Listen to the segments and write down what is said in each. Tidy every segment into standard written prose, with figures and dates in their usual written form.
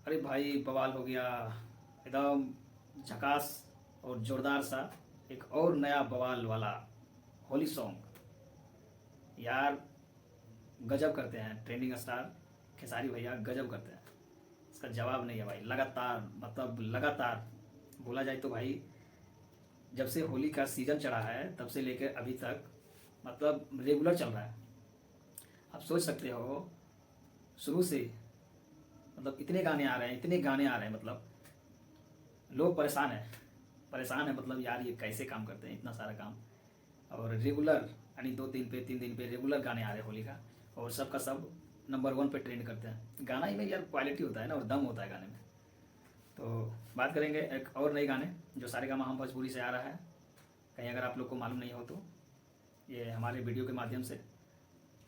अरे भाई बवाल हो गया एकदम झकास और जोरदार सा एक और नया बवाल वाला होली सॉन्ग यार। गजब करते हैं ट्रेंडिंग स्टार खेसारी भैया, गजब करते हैं। इसका जवाब नहीं है भाई। लगातार मतलब लगातार बोला जाए तो भाई जब से होली का सीज़न चढ़ा है तब से लेकर अभी तक मतलब रेगुलर चल रहा है। आप सोच सकते हो शुरू से मतलब इतने गाने आ रहे हैं, इतने गाने आ रहे हैं, मतलब लोग परेशान हैं, परेशान है। मतलब यार ये कैसे काम करते हैं इतना सारा काम, और रेगुलर यानी 2 दिन पे 3 दिन पे रेगुलर गाने आ रहे हैं होली का, और सबका सब नंबर 1 पे ट्रेंड करते हैं। गाना ही में यार क्वालिटी होता है ना, और दम होता है गाने में। तो बात करेंगे एक और नए गाने जो सारेगामा हम भोजपुरी से आ रहा है। कहीं अगर आप लोग को मालूम नहीं हो तो ये हमारे वीडियो के माध्यम से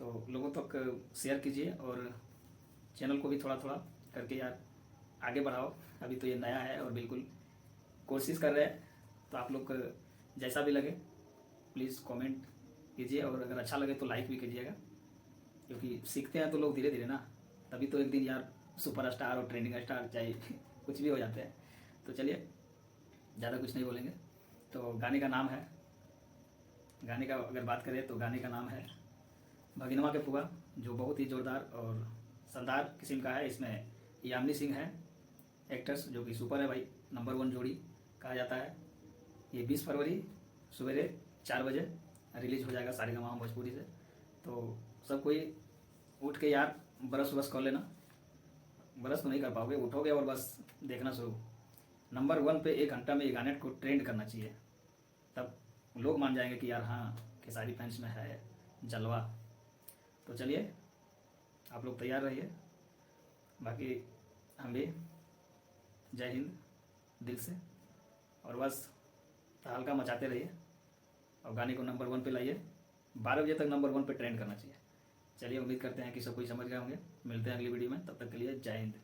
तो लोगों तक शेयर कीजिए, और चैनल को भी थोड़ा थोड़ा करके यार आगे बढ़ाओ। अभी तो ये नया है और बिल्कुल कोशिश कर रहे हैं। तो आप लोग जैसा भी लगे प्लीज़ कमेंट कीजिए, और अगर अच्छा लगे तो लाइक भी कीजिएगा, क्योंकि सीखते हैं तो लोग धीरे धीरे ना, तभी तो एक दिन यार सुपर स्टार और ट्रेंडिंग स्टार चाहे कुछ भी हो जाते हैं। तो चलिए ज़्यादा कुछ नहीं बोलेंगे। तो गाने का नाम है, गाने का अगर बात करें तो गाने का नाम है भगिनवा के फुआ, जो बहुत ही ज़ोरदार और शानदार किस्म का है। इसमें यामिनी सिंह है एक्ट्रेस, जो कि सुपर है भाई, नंबर 1 जोड़ी कहा जाता है। ये 20 फरवरी सवेरे 4 बजे रिलीज हो जाएगा सारेगामा भोजपुरी से। तो सब कोई उठ के यार ब्रश व्रश कर लेना। ब्रश तो नहीं कर पाओगे, उठोगे और बस देखना शुरू। नंबर 1 पे 1 घंटा में ये गाने को ट्रेंड करना चाहिए, तब लोग मान जाएंगे कि यार हाँ खेसारी फैंस में है जलवा। तो चलिए आप लोग तैयार रहिए, बाकी हम भी जय हिंद दिल से, और बस तहलका मचाते रहिए और गाने को नंबर 1 पे लाइए। 12 बजे तक नंबर 1 पे ट्रेंड करना चाहिए। चलिए उम्मीद करते हैं कि सब कोई समझ गए होंगे। मिलते हैं अगली वीडियो में, तब तक के लिए जय हिंद।